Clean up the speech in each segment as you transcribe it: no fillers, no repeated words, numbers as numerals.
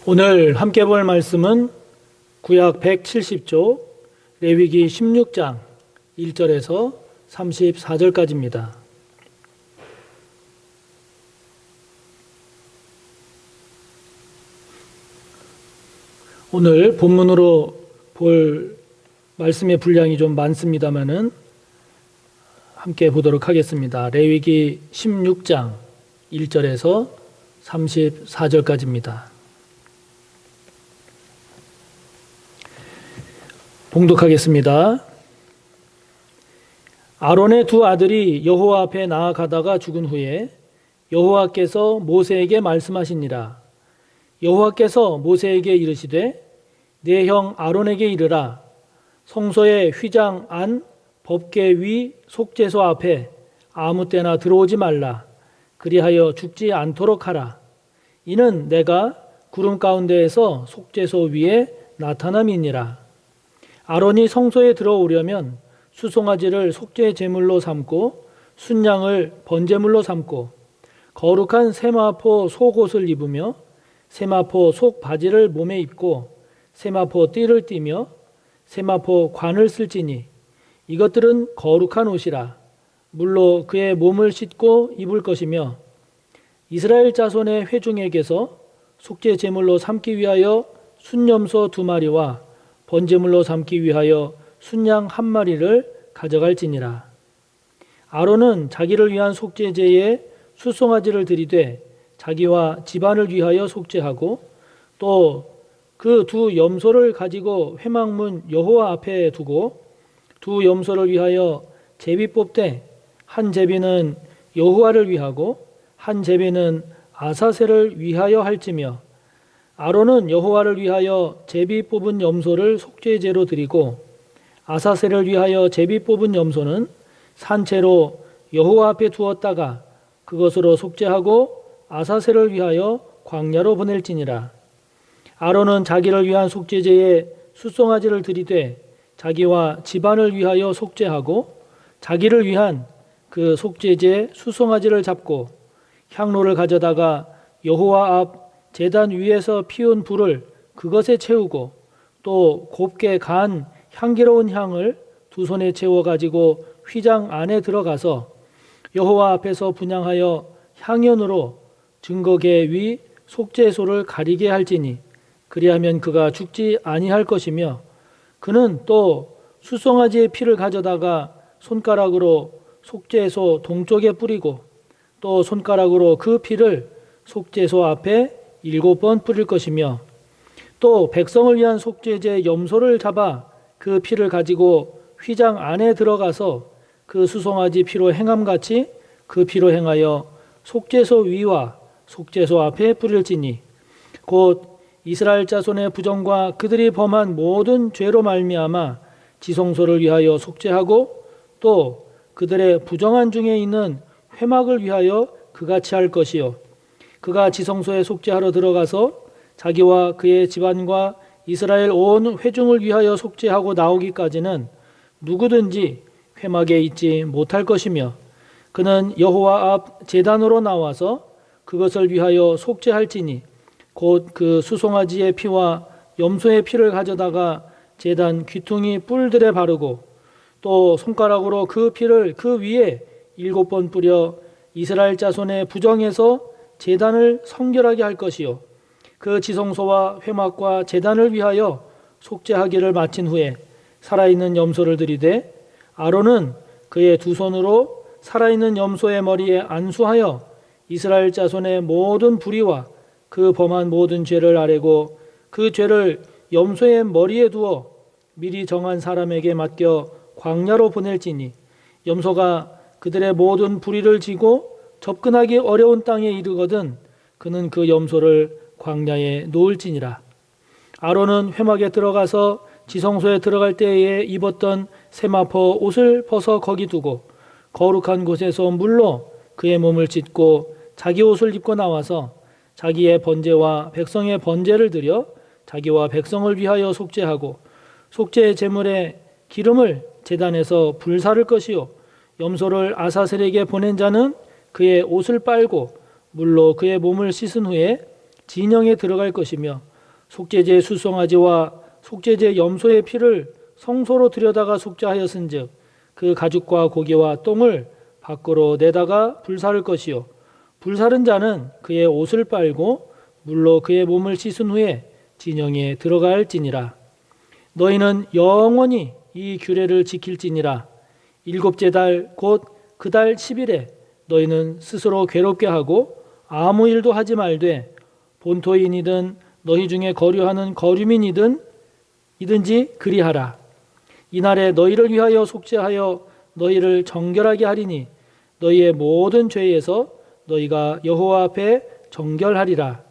오늘 함께 볼 말씀은 구약 170조 레위기 16장 1절에서 34절까지입니다. 오늘 본문으로 볼 말씀의 분량이 좀 많습니다만은 함께 보도록 하겠습니다. 레위기 16장 1절에서 34절까지입니다. 봉독하겠습니다. 아론의 두 아들이 여호와 앞에 나아가다가 죽은 후에 여호와께서 모세에게 말씀하시니라. 여호와께서 모세에게 이르시되 내 형 아론에게 이르라. 성소의 휘장 안 법궤 위 속죄소 앞에 아무 때나 들어오지 말라. 그리하여 죽지 않도록 하라. 이는 내가 구름 가운데에서 속죄소 위에 나타남이니라. 아론이 성소에 들어오려면 수송아지를 속죄 제물로 삼고 순양을 번제물로 삼고 거룩한 세마포 속옷을 입으며 세마포 속 바지를 몸에 입고 세마포 띠를 띠며 세마포 관을 쓸지니 이것들은 거룩한 옷이라. 물로 그의 몸을 씻고 입을 것이며 이스라엘 자손의 회중에게서 속죄 제물로 삼기 위하여 순염소 2마리와 번제물로 삼기 위하여 순양 1마리를 가져갈지니라. 아론은 자기를 위한 속죄제에 수송아지를 드리되 자기와 집안을 위하여 속죄하고 또 그 두 염소를 가지고 회막문 여호와 앞에 두고 두 염소를 위하여 제비 뽑되 한 제비는 여호와를 위하고 한 제비는 아사셀을 위하여 할지며 아론은 여호와를 위하여 제비 뽑은 염소를 속죄제로 드리고 아사셀을 위하여 제비 뽑은 염소는 산채로 여호와 앞에 두었다가 그것으로 속죄하고 아사셀을 위하여 광야로 보낼지니라. 아론은 자기를 위한 속죄제에 수송아지를 드리되 자기와 집안을 위하여 속죄하고 자기를 위한 그 속죄제 수송아지를 잡고 향로를 가져다가 여호와 앞 제단 위에서 피운 불을 그것에 채우고 또 곱게 간 향기로운 향을 두 손에 채워 가지고 휘장 안에 들어가서 여호와 앞에서 분향하여 향연으로 증거계 위 속죄소를 가리게 할지니 그리하면 그가 죽지 아니할 것이며 그는 또 수송아지의 피를 가져다가 손가락으로 속죄소 동쪽에 뿌리고 또 손가락으로 그 피를 속죄소 앞에 7번 뿌릴 것이며 또 백성을 위한 속죄제 염소를 잡아 그 피를 가지고 휘장 안에 들어가서 그 수송아지 피로 행함같이 그 피로 행하여 속죄소 위와 속죄소 앞에 뿌릴지니 곧 이스라엘 자손의 부정과 그들이 범한 모든 죄로 말미암아 지성소를 위하여 속죄하고 또 그들의 부정한 중에 있는 회막을 위하여 그같이 할 것이요 그가 지성소에 속죄하러 들어가서 자기와 그의 집안과 이스라엘 온 회중을 위하여 속죄하고 나오기까지는 누구든지 회막에 있지 못할 것이며 그는 여호와 앞 제단으로 나와서 그것을 위하여 속죄할지니 곧 그 수송아지의 피와 염소의 피를 가져다가 제단 귀퉁이 뿔들에 바르고 또 손가락으로 그 피를 그 위에 7번 뿌려 이스라엘 자손의 부정에서 제단을 성결하게 할 것이요 그 지성소와 회막과 제단을 위하여 속죄하기를 마친 후에 살아있는 염소를 들이되 아론은 그의 두 손으로 살아있는 염소의 머리에 안수하여 이스라엘 자손의 모든 불의와 그 범한 모든 죄를 아뢰고 그 죄를 염소의 머리에 두어 미리 정한 사람에게 맡겨 광야로 보낼지니 염소가 그들의 모든 불의를 지고 접근하기 어려운 땅에 이르거든 그는 그 염소를 광야에 놓을지니라. 아론은 회막에 들어가서 지성소에 들어갈 때에 입었던 세마포 옷을 벗어 거기 두고 거룩한 곳에서 물로 그의 몸을 씻고 자기 옷을 입고 나와서 자기의 번제와 백성의 번제를 드려 자기와 백성을 위하여 속죄하고 속죄 제물의 기름을 제단에서 불사를 것이요 염소를 아사셀에게 보낸 자는 그의 옷을 빨고 물로 그의 몸을 씻은 후에 진영에 들어갈 것이며 속죄제 수송아지와 속죄제 염소의 피를 성소로 들여다가 속죄하였은즉 그 가죽과 고기와 똥을 밖으로 내다가 불사를 것이요 불사른 자는 그의 옷을 빨고 물로 그의 몸을 씻은 후에 진영에 들어갈지니라. 너희는 영원히 이 규례를 지킬지니라. 일곱째 달 곧 그 달 10일에 너희는 스스로 괴롭게 하고 아무 일도 하지 말되 본토인이든 너희 중에 거류하는 거류민이든지 그리하라. 이날에 너희를 위하여 속죄하여 너희를 정결하게 하리니 너희의 모든 죄에서 너희가 여호와 앞에 정결하리라.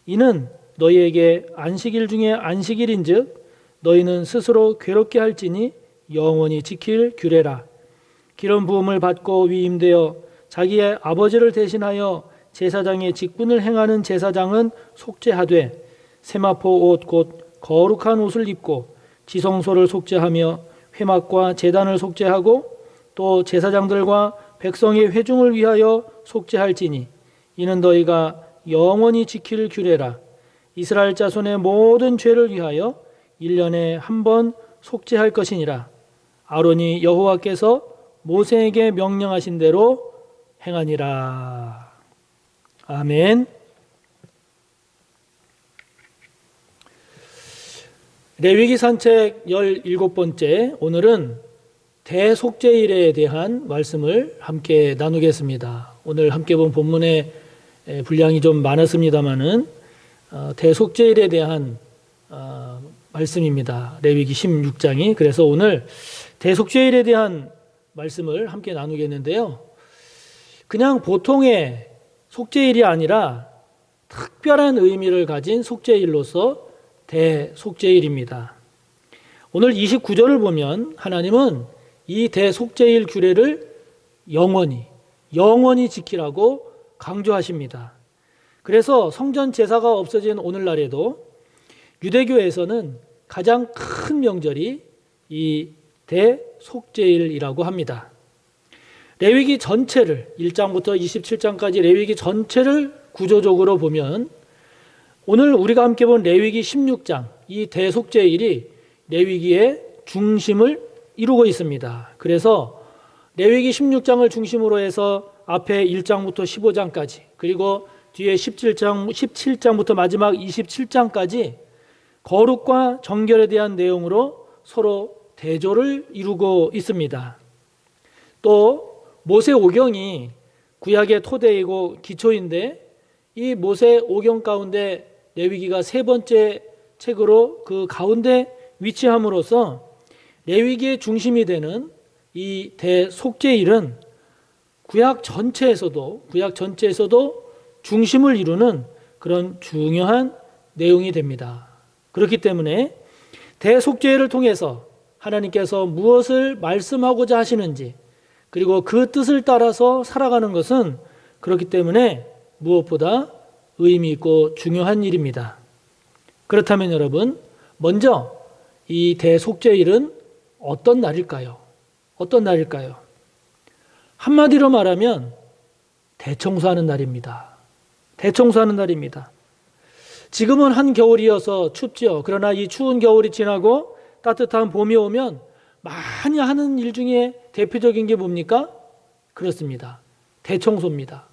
이는 너희에게 안식일 중에 안식일인즉 너희는 스스로 괴롭게 할지니 영원히 지킬 규례라. 기름 부음을 받고 위임되어 자기의 아버지를 대신하여 제사장의 직분을 행하는 제사장은 속죄하되 세마포 옷 곧 거룩한 옷을 입고 지성소를 속죄하며 회막과 제단을 속죄하고 또 제사장들과 백성의 회중을 위하여 속죄할지니 이는 너희가 영원히 지킬 규례라. 이스라엘 자손의 모든 죄를 위하여 1년에 한 번 속죄할 것이니라. 아론이 여호와께서 모세에게 명령하신 대로 행하니라. 아멘. 레위기 산책 17번째, 오늘은 대속죄일에 대한 말씀을 함께 나누겠습니다. 오늘 함께 본 본문의 분량이 좀 많았습니다마는 대속죄일에 대한 말씀입니다. 레위기 16장이. 그래서 오늘 대속죄일에 대한 말씀을 함께 나누겠는데요. 그냥 보통의 속죄일이 아니라 특별한 의미를 가진 속죄일로서 대속죄일입니다. 오늘 29절을 보면 하나님은 이 대속죄일 규례를 영원히 지키라고 강조하십니다. 그래서 성전 제사가 없어진 오늘날에도 유대교에서는 가장 큰 명절이 이 대속죄일이라고 합니다. 레위기 전체를 1장부터 27장까지 레위기 전체를 구조적으로 보면 오늘 우리가 함께 본 레위기 16장 이 대속죄일이 레위기의 중심을 이루고 있습니다. 그래서 레위기 16장을 중심으로 해서 앞에 1장부터 15장까지 그리고 뒤에 17장부터 마지막 27장까지 거룩과 정결에 대한 내용으로 서로 대조를 이루고 있습니다. 또 모세오경이 구약의 토대이고 기초인데 이 모세오경 가운데 레위기가 세 번째 책으로 그 가운데 위치함으로써 레위기의 중심이 되는 이 대속죄일은 구약 전체에서도 중심을 이루는 그런 중요한 내용이 됩니다. 그렇기 때문에 대속죄일을 통해서 하나님께서 무엇을 말씀하고자 하시는지 그리고 그 뜻을 따라서 살아가는 것은 그렇기 때문에 무엇보다 의미 있고 중요한 일입니다. 그렇다면 여러분, 먼저 이 대속죄일은 어떤 날일까요? 한마디로 말하면 대청소하는 날입니다. 지금은 한겨울이어서 춥죠. 그러나 이 추운 겨울이 지나고 따뜻한 봄이 오면 많이 하는 일 중에 대표적인 게 뭡니까? 그렇습니다. 대청소입니다.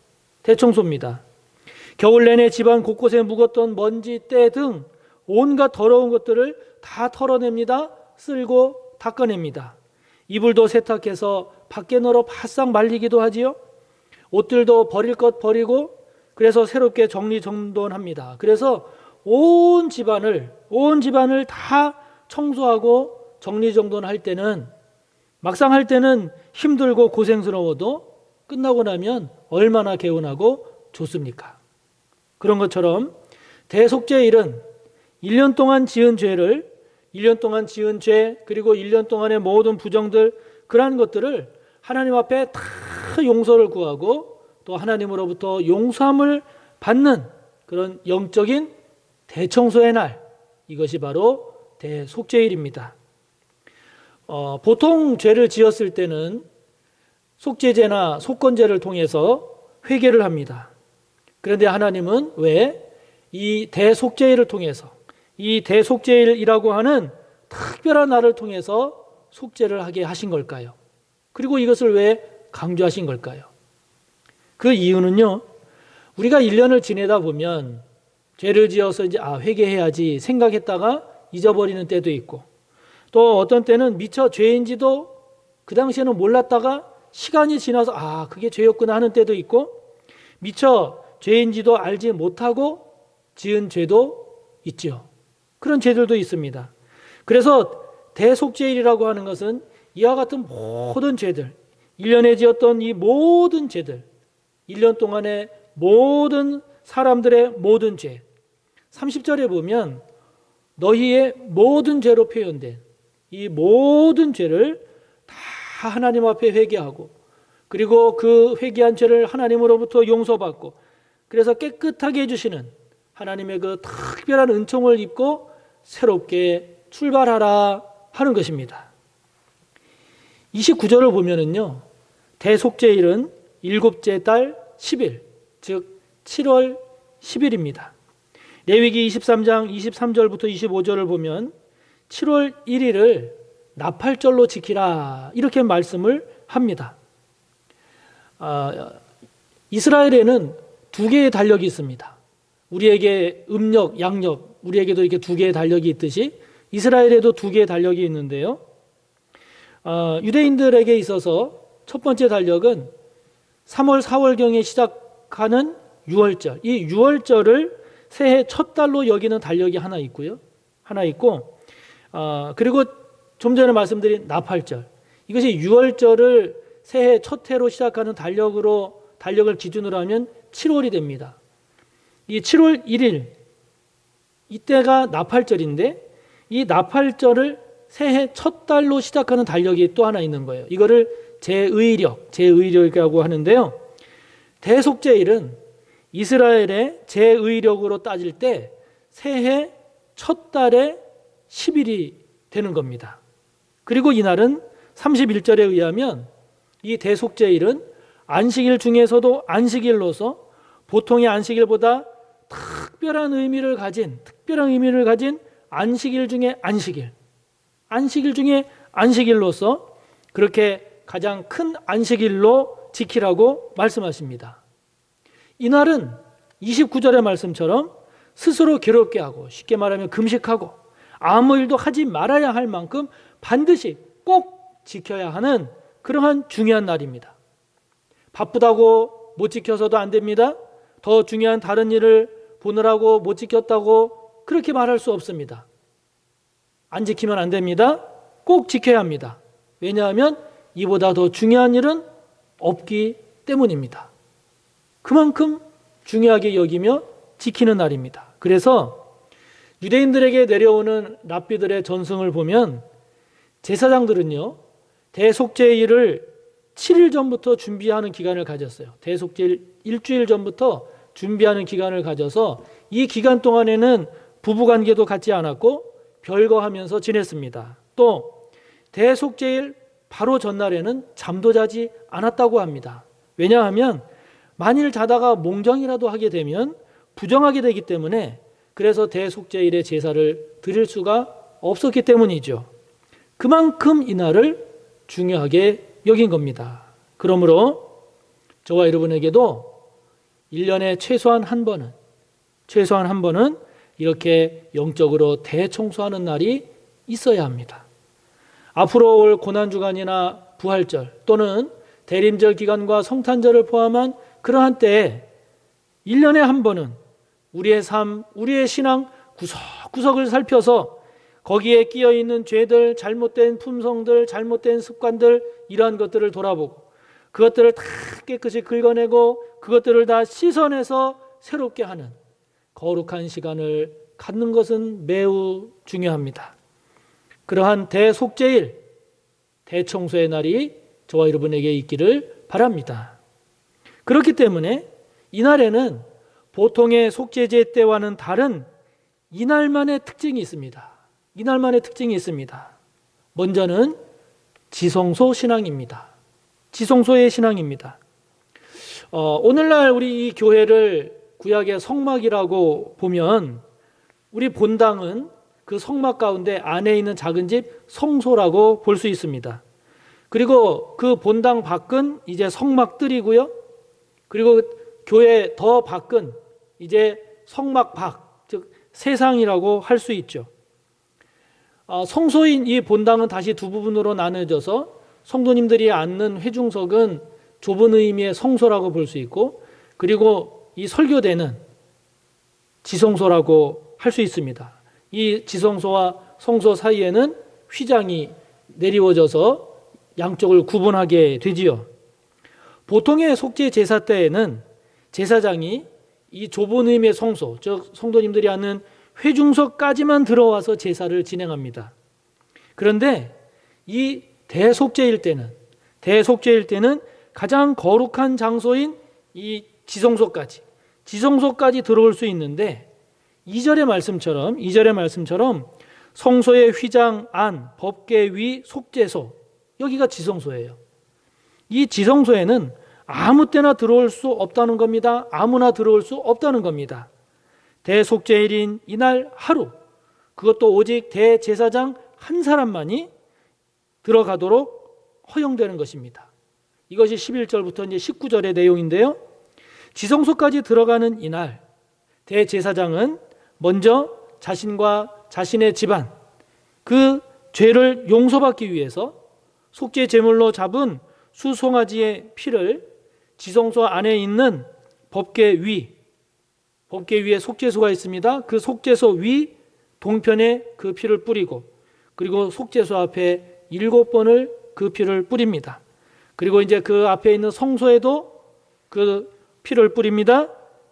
겨울 내내 집안 곳곳에 묵었던 먼지, 때 등 온갖 더러운 것들을 다 털어냅니다. 쓸고 닦아냅니다. 이불도 세탁해서 밖에 널어 바싹 말리기도 하지요. 옷들도 버릴 것 버리고 그래서 새롭게 정리정돈합니다. 그래서 온 집안을 다 청소하고 정리정돈할 때는 막상 할 때는 힘들고 고생스러워도 끝나고 나면 얼마나 개운하고 좋습니까? 그런 것처럼 대속죄일은 1년 동안 지은 죄 그리고 1년 동안의 모든 부정들 그러한 것들을 하나님 앞에 다 용서를 구하고 또 하나님으로부터 용서함을 받는 그런 영적인 대청소의 날, 이것이 바로 대속죄일입니다. 보통 죄를 지었을 때는 속죄제나 속건제를 통해서 회개를 합니다. 그런데 하나님은 왜 이 대속죄일을 통해서, 이 대속죄일이라고 하는 특별한 날을 통해서 속죄를 하게 하신 걸까요? 그리고 이것을 왜 강조하신 걸까요? 그 이유는요, 우리가 1년을 지내다 보면 죄를 지어서 이제 회개해야지 생각했다가 잊어버리는 때도 있고, 또 어떤 때는 미처 죄인지도 그 당시에는 몰랐다가 시간이 지나서 그게 죄였구나 하는 때도 있고, 미처 죄인지도 알지 못하고 지은 죄도 있죠. 그런 죄들도 있습니다. 그래서 대속죄일이라고 하는 것은 이와 같은 모든 죄들, 1년에 지었던 이 모든 죄들, 1년 동안의 모든 사람들의 모든 죄, 30절에 보면 너희의 모든 죄로 표현된 이 모든 죄를 다 하나님 앞에 회개하고, 그리고 그 회개한 죄를 하나님으로부터 용서받고, 그래서 깨끗하게 해주시는 하나님의 그 특별한 은총을 입고 새롭게 출발하라 하는 것입니다. 29절을 보면은요, 대속죄일은 일곱째 달 10일, 즉 7월 10일입니다. 레위기 23장 23절부터 25절을 보면 7월 1일을 나팔절로 지키라 이렇게 말씀을 합니다. 이스라엘에는 두 개의 달력이 있습니다. 우리에게 음력, 양력, 우리에게도 이렇게 두 개의 달력이 있듯이 이스라엘에도 두 개의 달력이 있는데요. 유대인들에게 있어서 첫 번째 달력은 3월, 4월경에 시작하는 유월절, 이 유월절을 새해 첫 달로 여기는 달력이 하나 있고요. 그리고 좀 전에 말씀드린 나팔절, 이것이 유월절을 새해 첫 해로 시작하는 달력을 기준으로 하면 7월이 됩니다. 이 7월 1일, 이때가 나팔절인데 이 나팔절을 새해 첫 달로 시작하는 달력이 또 하나 있는 거예요. 이거를 제의력이라고 하는데요. 대속죄일은 이스라엘의 제의력으로 따질 때 새해 첫 달에 10일이 되는 겁니다. 그리고 이날은 31절에 의하면 이 대속죄일은 안식일 중에서도 안식일로서 보통의 안식일보다 특별한 의미를 가진 안식일 중에 안식일 중에 안식일로서 그렇게 가장 큰 안식일로 지키라고 말씀하십니다. 이날은 29절의 말씀처럼 스스로 괴롭게 하고, 쉽게 말하면 금식하고 아무 일도 하지 말아야 할 만큼 반드시 꼭 지켜야 하는 그러한 중요한 날입니다. 바쁘다고 못 지켜서도 안 됩니다. 더 중요한 다른 일을 보느라고 못 지켰다고 그렇게 말할 수 없습니다. 안 지키면 안 됩니다. 꼭 지켜야 합니다. 왜냐하면 이보다 더 중요한 일은 없기 때문입니다. 그만큼 중요하게 여기며 지키는 날입니다. 그래서 유대인들에게 내려오는 랍비들의 전승을 보면 제사장들은요, 대속죄일을 7일 전부터 준비하는 기간을 가졌어요. 대속죄일 일주일 전부터 준비하는 기간을 가져서 이 기간 동안에는 부부관계도 갖지 않았고 별거하면서 지냈습니다. 또 대속죄일 바로 전날에는 잠도 자지 않았다고 합니다. 왜냐하면 만일 자다가 몽정이라도 하게 되면 부정하게 되기 때문에, 그래서 대속죄일에 제사를 드릴 수가 없었기 때문이죠. 그만큼 이날을 중요하게 여긴 겁니다. 그러므로 저와 여러분에게도 1년에 최소한 한 번은 이렇게 영적으로 대청소하는 날이 있어야 합니다. 앞으로 올 고난주간이나 부활절 또는 대림절 기간과 성탄절을 포함한 그러한 때에 1년에 한 번은 우리의 삶, 우리의 신앙 구석구석을 살펴서 거기에 끼어있는 죄들, 잘못된 품성들, 잘못된 습관들, 이러한 것들을 돌아보고 그것들을 다 깨끗이 긁어내고 그것들을 다 씻어내서 새롭게 하는 거룩한 시간을 갖는 것은 매우 중요합니다. 그러한 대속죄일, 대청소의 날이 저와 여러분에게 있기를 바랍니다. 그렇기 때문에 이날에는 보통의 속죄제 때와는 다른 이날만의 특징이 있습니다. 이날만의 특징이 있습니다. 먼저는 지성소 신앙입니다. 지성소의 신앙입니다. 오늘날 우리 이 교회를 구약의 성막이라고 보면 우리 본당은 그 성막 가운데 안에 있는 작은 집 성소라고 볼 수 있습니다. 그리고 그 본당 밖은 이제 성막들이고요. 그리고 교회 더 밖은 이제 성막 밖, 즉 세상이라고 할 수 있죠. 성소인 이 본당은 다시 두 부분으로 나눠져서 성도님들이 앉는 회중석은 좁은 의미의 성소라고 볼 수 있고, 그리고 이 설교대는 지성소라고 할 수 있습니다. 이 지성소와 성소 사이에는 휘장이 내리워져서 양쪽을 구분하게 되지요. 보통의 속죄 제사 때에는 제사장이 이 좁은 의미의 성소, 즉 성도님들이 앉는 회중석까지만 들어와서 제사를 진행합니다. 그런데 이 대속죄일 때는 가장 거룩한 장소인 이 지성소까지 들어올 수 있는데, 2절의 말씀처럼 성소의 휘장 안, 법궤 위, 속죄소, 여기가 지성소예요. 이 지성소에는 아무 때나 들어올 수 없다는 겁니다. 아무나 들어올 수 없다는 겁니다. 대속죄일인 이날 하루, 그것도 오직 대제사장 한 사람만이 들어가도록 허용되는 것입니다. 이것이 11절부터 이제 19절의 내용인데요. 지성소까지 들어가는 이날, 대제사장은 먼저 자신과 자신의 집안, 그 죄를 용서받기 위해서 속죄 제물로 잡은 수송아지의 피를 지성소 안에 있는 법궤 위에 속죄소가 있습니다. 그 속죄소 위 동편에 그 피를 뿌리고, 그리고 속죄소 앞에 7번을 그 피를 뿌립니다. 그리고 이제 그 앞에 있는 성소에도 그 피를 뿌립니다.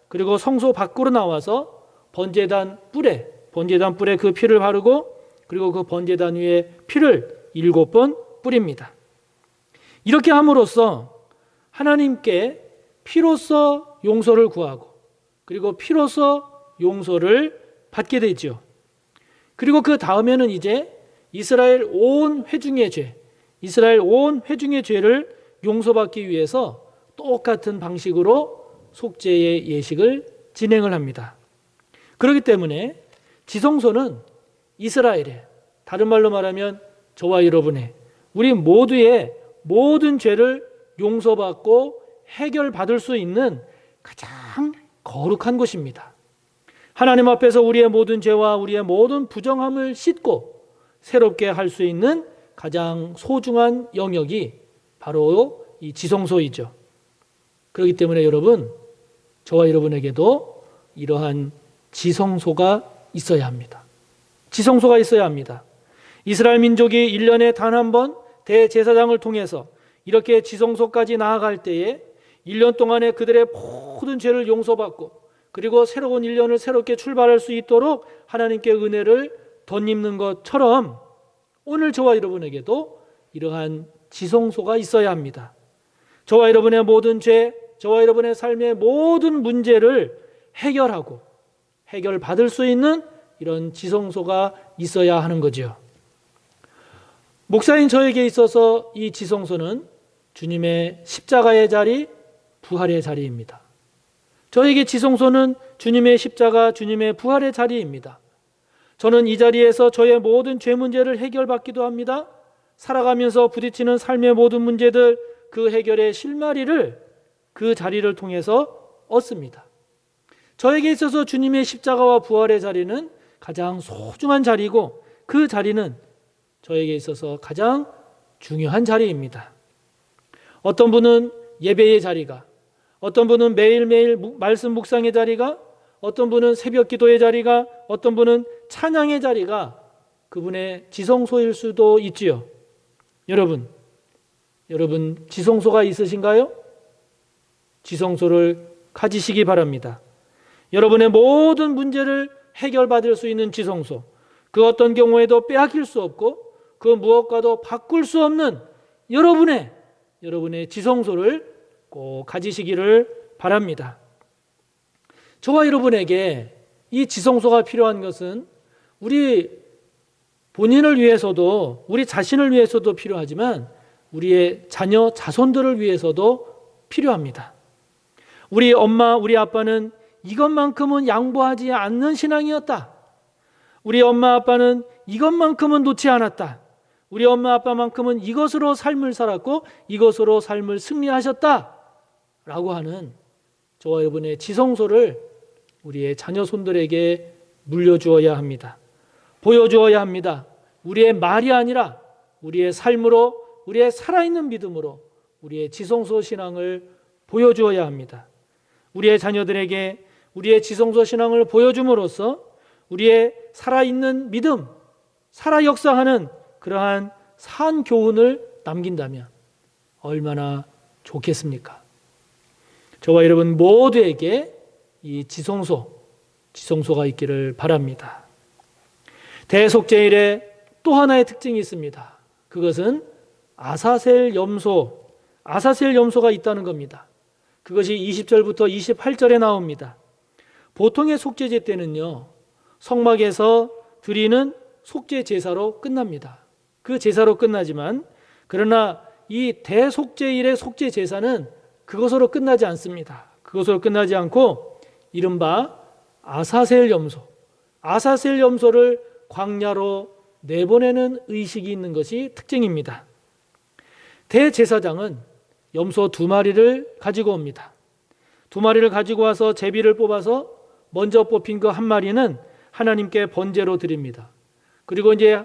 그리고 성소 밖으로 나와서 번제단 뿔에 그 피를 바르고, 그리고 그 번제단 위에 피를 7번 뿌립니다. 이렇게 함으로써 하나님께 피로써 용서를 구하고, 그리고 피로써 용서를 받게 되죠. 그리고 그 다음에는 이제 이스라엘 온 회중의 죄를 용서받기 위해서 똑같은 방식으로 속죄의 예식을 진행을 합니다. 그렇기 때문에 지성소는 이스라엘의, 다른 말로 말하면 저와 여러분의, 우리 모두의 모든 죄를 용서받고 해결받을 수 있는 가장 거룩한 곳입니다. 하나님 앞에서 우리의 모든 죄와 우리의 모든 부정함을 씻고 새롭게 할 수 있는 가장 소중한 영역이 바로 이 지성소이죠. 그렇기 때문에 여러분, 저와 여러분에게도 이러한 지성소가 있어야 합니다. 지성소가 있어야 합니다. 이스라엘 민족이 1년에 단 한 번 대제사장을 통해서 이렇게 지성소까지 나아갈 때에 1년 동안에 그들의 모든 죄를 용서받고, 그리고 새로운 1년을 새롭게 출발할 수 있도록 하나님께 은혜를 덧입는 것처럼 오늘 저와 여러분에게도 이러한 지성소가 있어야 합니다. 저와 여러분의 모든 죄, 저와 여러분의 삶의 모든 문제를 해결받을 수 있는 이런 지성소가 있어야 하는 거죠. 목사인 저에게 있어서 이 지성소는 주님의 십자가의 자리, 부활의 자리입니다. 저에게 지성소는 주님의 십자가, 주님의 부활의 자리입니다. 저는 이 자리에서 저의 모든 죄 문제를 해결받기도 합니다. 살아가면서 부딪히는 삶의 모든 문제들, 그 해결의 실마리를 그 자리를 통해서 얻습니다. 저에게 있어서 주님의 십자가와 부활의 자리는 가장 소중한 자리고, 그 자리는 저에게 있어서 가장 중요한 자리입니다. 어떤 분은 예배의 자리가, 어떤 분은 매일매일 말씀 묵상의 자리가, 어떤 분은 새벽 기도의 자리가, 어떤 분은 찬양의 자리가 그분의 지성소일 수도 있지요. 여러분 지성소가 있으신가요? 지성소를 가지시기 바랍니다. 여러분의 모든 문제를 해결받을 수 있는 지성소, 그 어떤 경우에도 빼앗길 수 없고 그 무엇과도 바꿀 수 없는 여러분의 지성소를 꼭 가지시기를 바랍니다. 저와 여러분에게 이 지성소가 필요한 것은 우리 본인을 위해서도 우리 자신을 위해서도 필요하지만 우리의 자녀 자손들을 위해서도 필요합니다. 우리 엄마 우리 아빠는 이것만큼은 양보하지 않는 신앙이었다. 우리 엄마 아빠는 이것만큼은 놓지 않았다. 우리 엄마 아빠만큼은 이것으로 삶을 살았고 이것으로 삶을 승리하셨다 라고 하는 저와 여러분의 지성소를 우리의 자녀 손들에게 물려주어야 합니다. 보여주어야 합니다. 우리의 말이 아니라 우리의 삶으로 우리의 살아있는 믿음으로 우리의 지성소 신앙을 보여주어야 합니다. 우리의 자녀들에게 우리의 지성소 신앙을 보여줌으로써 우리의 살아있는 믿음, 살아 역사하는 그러한 산 교훈을 남긴다면 얼마나 좋겠습니까? 저와 여러분 모두에게 이 지성소가 있기를 바랍니다. 대속죄일에 또 하나의 특징이 있습니다. 그것은 아사셀 염소가 있다는 겁니다. 그것이 20절부터 28절에 나옵니다. 보통의 속죄제 때는요, 성막에서 드리는 속죄 제사로 끝납니다. 그 제사로 끝나지만 그러나 이 대속죄일의 속죄 제사는 그것으로 끝나지 않습니다. 그것으로 끝나지 않고 이른바 아사셀 염소를 광야로 내보내는 의식이 있는 것이 특징입니다. 대제사장은 염소 2마리를 가지고 옵니다. 2마리를 가지고 와서 제비를 뽑아서 먼저 뽑힌 그 1마리는 하나님께 번제로 드립니다. 그리고 이제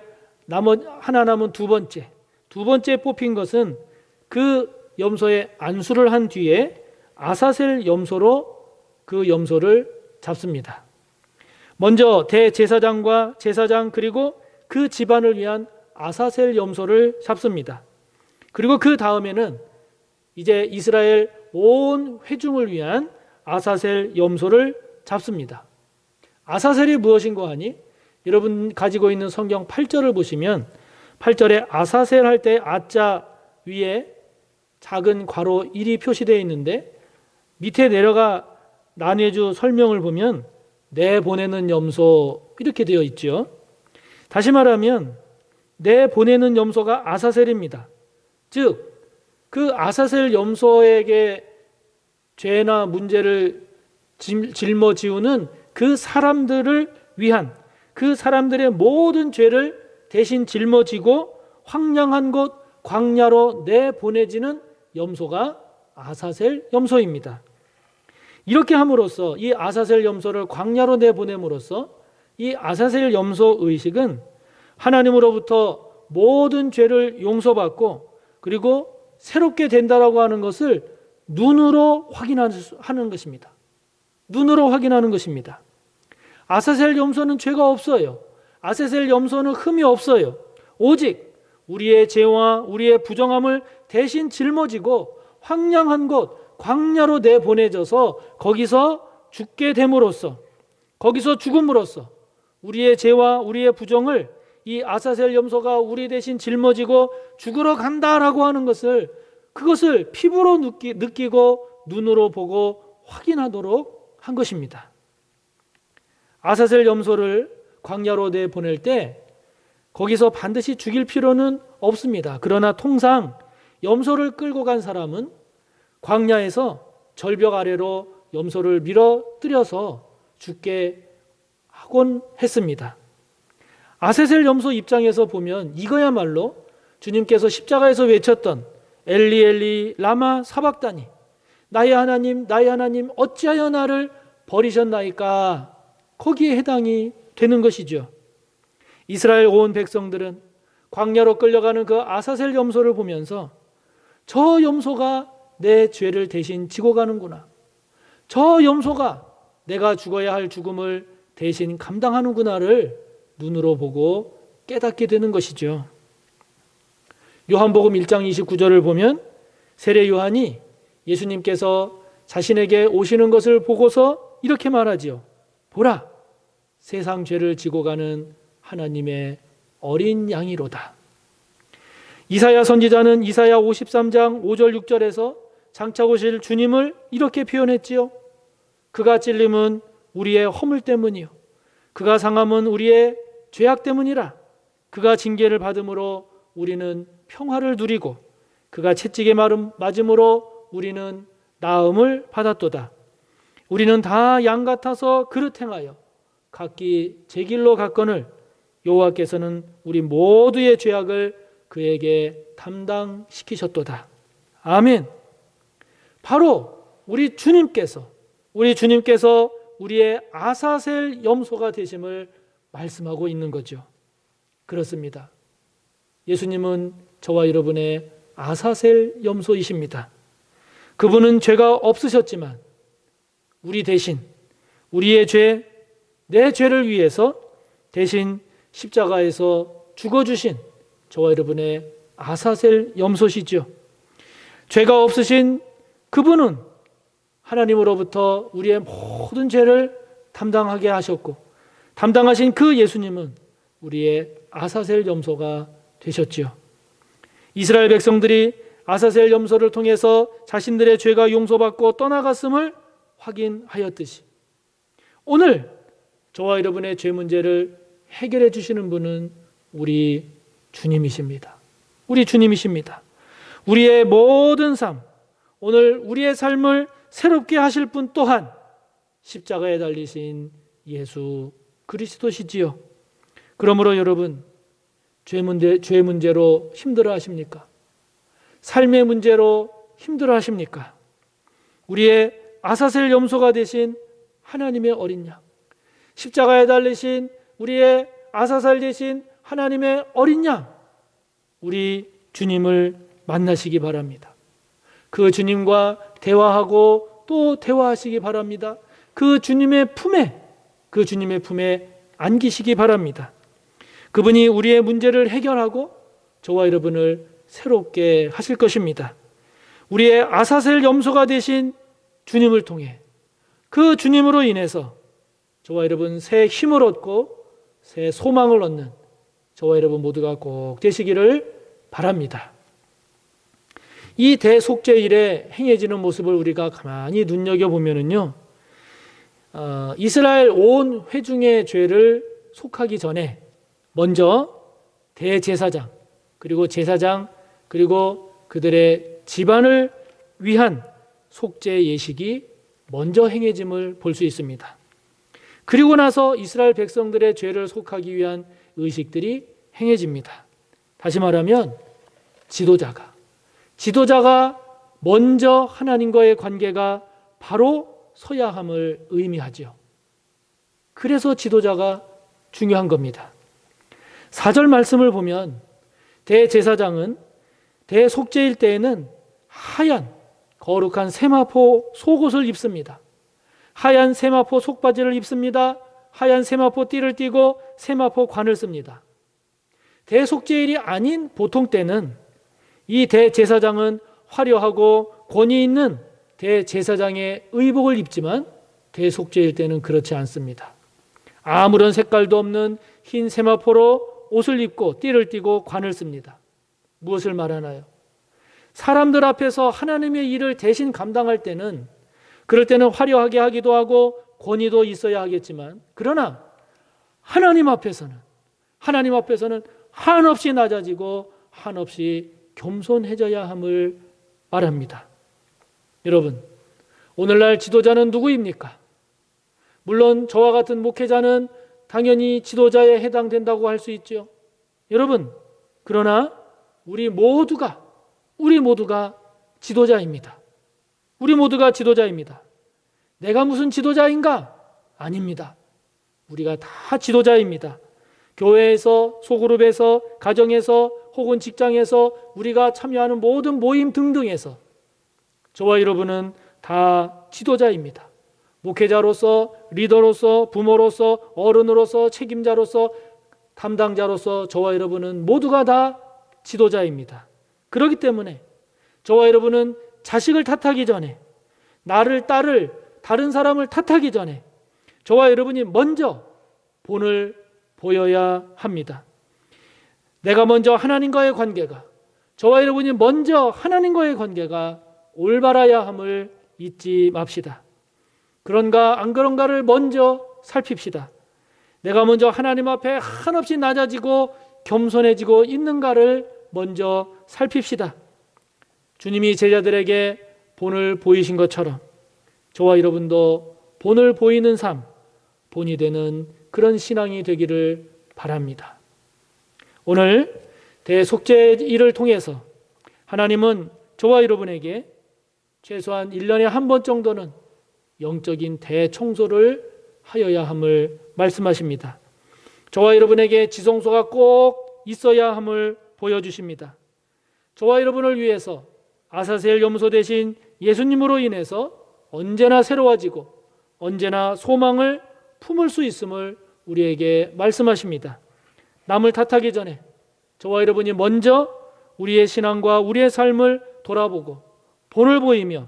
하나 남은 두 번째 뽑힌 것은 그 염소의 안수를 한 뒤에 아사셀 염소로 그 염소를 잡습니다. 먼저 대제사장과 제사장 그리고 그 집안을 위한 아사셀 염소를 잡습니다. 그리고 그 다음에는 이제 이스라엘 온 회중을 위한 아사셀 염소를 잡습니다. 아사셀이 무엇인가 하니 여러분 가지고 있는 성경 8절을 보시면 8절에 아사셀 할 때 아자 위에 작은 괄호 1이 표시되어 있는데 밑에 내려가 난해주 설명을 보면 내보내는 염소 이렇게 되어 있죠. 다시 말하면 내보내는 염소가 아사셀입니다. 즉 그 아사셀 염소에게 죄나 문제를 짊어지우는 그 사람들을 위한 그 사람들의 모든 죄를 대신 짊어지고 황량한 곳 광야로 내보내지는 염소가 아사셀 염소입니다. 이렇게 함으로써 이 아사셀 염소를 광야로 내보냄으로써 이 아사셀 염소 의식은 하나님으로부터 모든 죄를 용서받고 그리고 새롭게 된다라고 하는 것을 눈으로 확인하는 것입니다. 눈으로 확인하는 것입니다. 아사셀 염소는 죄가 없어요. 아사셀 염소는 흠이 없어요. 오직 우리의 죄와 우리의 부정함을 대신 짊어지고 황량한 곳 광야로 내보내져서 거기서 죽게 됨으로써 거기서 죽음으로써 우리의 죄와 우리의 부정을 이 아사셀 염소가 우리 대신 짊어지고 죽으러 간다라고 하는 것을 그것을 피부로 느끼고 눈으로 보고 확인하도록 한 것입니다. 아사셀 염소를 광야로 내보낼 때 거기서 반드시 죽일 필요는 없습니다. 그러나 통상 염소를 끌고 간 사람은 광야에서 절벽 아래로 염소를 밀어뜨려서 죽게 하곤 했습니다. 아사셀 염소 입장에서 보면 이거야말로 주님께서 십자가에서 외쳤던 엘리 엘리 라마 사박다니 나의 하나님 어찌하여 나를 버리셨나이까 거기에 해당이 되는 것이죠. 이스라엘 온 백성들은 광야로 끌려가는 그 아사셀 염소를 보면서 저 염소가 내 죄를 대신 지고 가는구나. 저 염소가 내가 죽어야 할 죽음을 대신 감당하는구나를 눈으로 보고 깨닫게 되는 것이죠. 요한복음 1장 29절을 보면 세례 요한이 예수님께서 자신에게 오시는 것을 보고서 이렇게 말하지요. 보라, 세상 죄를 지고 가는 하나님의 어린 양이로다. 이사야 선지자는 이사야 53장 5절 6절에서 장차 오실 주님을 이렇게 표현했지요. 그가 찔림은 우리의 허물 때문이요, 그가 상함은 우리의 죄악 때문이라. 그가 징계를 받음으로 우리는 평화를 누리고 그가 채찍에 맞음으로 우리는 나음을 받았도다. 우리는 다 양 같아서 그릇 행하여 각기 제 길로 갔거늘 여호와께서는 우리 모두의 죄악을 그에게 담당시키셨도다. 아멘. 바로 우리 주님께서 우리의 아사셀 염소가 되심을 말씀하고 있는 거죠. 그렇습니다. 예수님은 저와 여러분의 아사셀 염소이십니다. 그분은 죄가 없으셨지만 우리 대신 우리의 죄, 내 죄를 위해서 대신 십자가에서 죽어주신 저와 여러분의 아사셀 염소시죠. 죄가 없으신 그분은 하나님으로부터 우리의 모든 죄를 담당하게 하셨고, 담당하신 그 예수님은 우리의 아사셀 염소가 되셨지요. 이스라엘 백성들이 아사셀 염소를 통해서 자신들의 죄가 용서받고 떠나갔음을 확인하였듯이 오늘 저와 여러분의 죄 문제를 해결해 주시는 분은 우리 주님이십니다. 우리 주님이십니다. 우리의 모든 삶, 오늘 우리의 삶을 새롭게 하실 분 또한 십자가에 달리신 예수 그리스도시지요. 그러므로 여러분, 죄 문제로 힘들어 하십니까? 삶의 문제로 힘들어 하십니까? 우리의 아사셀 염소가 되신 하나님의 어린 양, 십자가에 달리신 우리의 아사셀 되신 하나님의 어린 양, 우리 주님을 만나시기 바랍니다. 그 주님과 대화하고 또 대화하시기 바랍니다. 그 주님의 품에 안기시기 바랍니다. 그분이 우리의 문제를 해결하고 저와 여러분을 새롭게 하실 것입니다. 우리의 아사셀 염소가 되신 주님을 통해 그 주님으로 인해서 저와 여러분 새 힘을 얻고 새 소망을 얻는 저와 여러분 모두가 꼭 되시기를 바랍니다. 이 대속죄일에 행해지는 모습을 우리가 가만히 눈여겨보면요, 이스라엘 온 회중의 죄를 속하기 전에 먼저 대제사장 그리고 그들의 집안을 위한 속죄 예식이 먼저 행해짐을 볼 수 있습니다. 그리고 나서 이스라엘 백성들의 죄를 속하기 위한 의식들이 행해집니다. 다시 말하면 지도자가 먼저 하나님과의 관계가 바로 서야 함을 의미하죠. 그래서 지도자가 중요한 겁니다. 4절 말씀을 보면 대제사장은 대속죄일 때에는 하얀 거룩한 세마포 속옷을 입습니다. 하얀 세마포 속바지를 입습니다. 하얀 세마포 띠를 띠고 세마포 관을 씁니다. 대속죄일이 아닌 보통 때는 이 대제사장은 화려하고 권위 있는 대제사장의 의복을 입지만 대속죄일 때는 그렇지 않습니다. 아무런 색깔도 없는 흰 세마포로 옷을 입고 띠를 띠고 관을 씁니다. 무엇을 말하나요? 사람들 앞에서 하나님의 일을 대신 감당할 때는, 그럴 때는 화려하게 하기도 하고 권위도 있어야 하겠지만, 그러나 하나님 앞에서는 한없이 낮아지고 한없이 겸손해져야 함을 말합니다. 여러분, 오늘날 지도자는 누구입니까? 물론 저와 같은 목회자는 당연히 지도자에 해당된다고 할 수 있죠. 여러분, 그러나 우리 모두가 지도자입니다. 우리 모두가 지도자입니다. 내가 무슨 지도자인가? 아닙니다. 우리가 다 지도자입니다. 교회에서, 소그룹에서, 가정에서, 혹은 직장에서, 우리가 참여하는 모든 모임 등등에서 저와 여러분은 다 지도자입니다. 목회자로서, 리더로서, 부모로서, 어른으로서, 책임자로서, 담당자로서 저와 여러분은 모두가 다 지도자입니다. 그렇기 때문에 저와 여러분은 자식을 탓하기 전에, 딸을, 다른 사람을 탓하기 전에 저와 여러분이 먼저 본을 보여야 합니다. 내가 먼저 하나님과의 관계가, 저와 여러분이 먼저 하나님과의 관계가 올바라야 함을 잊지 맙시다. 그런가 안 그런가를 먼저 살핍시다. 내가 먼저 하나님 앞에 한없이 낮아지고 겸손해지고 있는가를 먼저 살핍시다. 주님이 제자들에게 본을 보이신 것처럼 저와 여러분도 본을 보이는 삶, 본이 되는 그런 신앙이 되기를 바랍니다. 오늘 대속죄일을 통해서 하나님은 저와 여러분에게 최소한 1년에 한 번 정도는 영적인 대청소를 하여야 함을 말씀하십니다. 저와 여러분에게 지성소가 꼭 있어야 함을 보여주십니다. 저와 여러분을 위해서 아사셀 염소 대신 예수님으로 인해서 언제나 새로워지고 언제나 소망을 품을 수 있음을 우리에게 말씀하십니다. 남을 탓하기 전에 저와 여러분이 먼저 우리의 신앙과 우리의 삶을 돌아보고 본을 보이며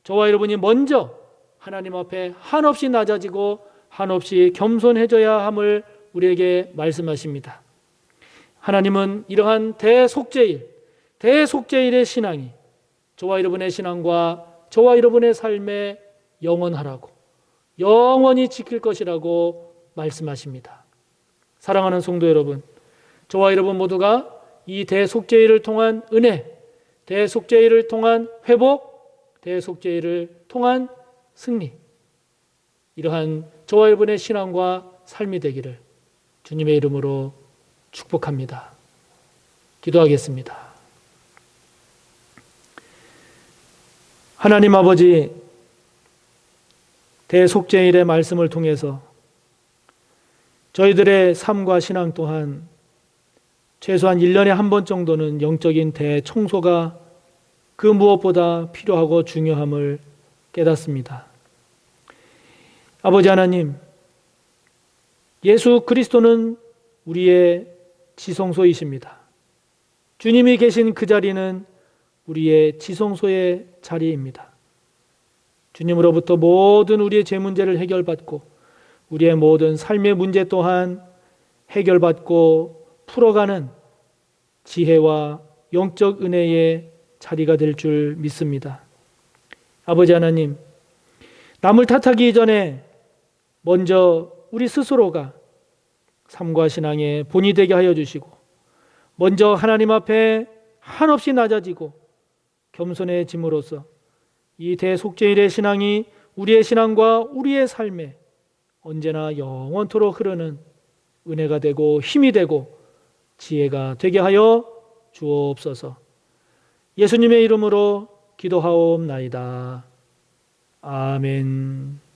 저와 여러분이 먼저 하나님 앞에 한없이 낮아지고 한없이 겸손해져야 함을 우리에게 말씀하십니다. 하나님은 이러한 대속죄일의 신앙이 저와 여러분의 신앙과 저와 여러분의 삶에 영원하라고, 영원히 지킬 것이라고 말씀하십니다. 사랑하는 성도 여러분, 저와 여러분 모두가 이 대속죄일을 통한 은혜, 대속죄일을 통한 회복, 대속죄일을 통한 승리, 이러한 저와 여러분의 신앙과 삶이 되기를 주님의 이름으로 축복합니다. 기도하겠습니다. 하나님 아버지, 대속죄일의 말씀을 통해서 저희들의 삶과 신앙 또한 최소한 1년에 한 번 정도는 영적인 대청소가 그 무엇보다 필요하고 중요함을 깨닫습니다. 아버지 하나님, 예수 그리스도는 우리의 지성소이십니다. 주님이 계신 그 자리는 우리의 지성소의 자리입니다. 주님으로부터 모든 우리의 죄 문제를 해결받고 우리의 모든 삶의 문제 또한 해결받고 풀어가는 지혜와 영적 은혜의 자리가 될 줄 믿습니다. 아버지 하나님, 남을 탓하기 전에 먼저 우리 스스로가 삶과 신앙의 본이 되게 하여 주시고 먼저 하나님 앞에 한없이 낮아지고 겸손해짐으로써 이 대속죄일의 신앙이 우리의 신앙과 우리의 삶에 언제나 영원토록 흐르는 은혜가 되고 힘이 되고 지혜가 되게 하여 주옵소서. 예수님의 이름으로 기도하옵나이다. 아멘.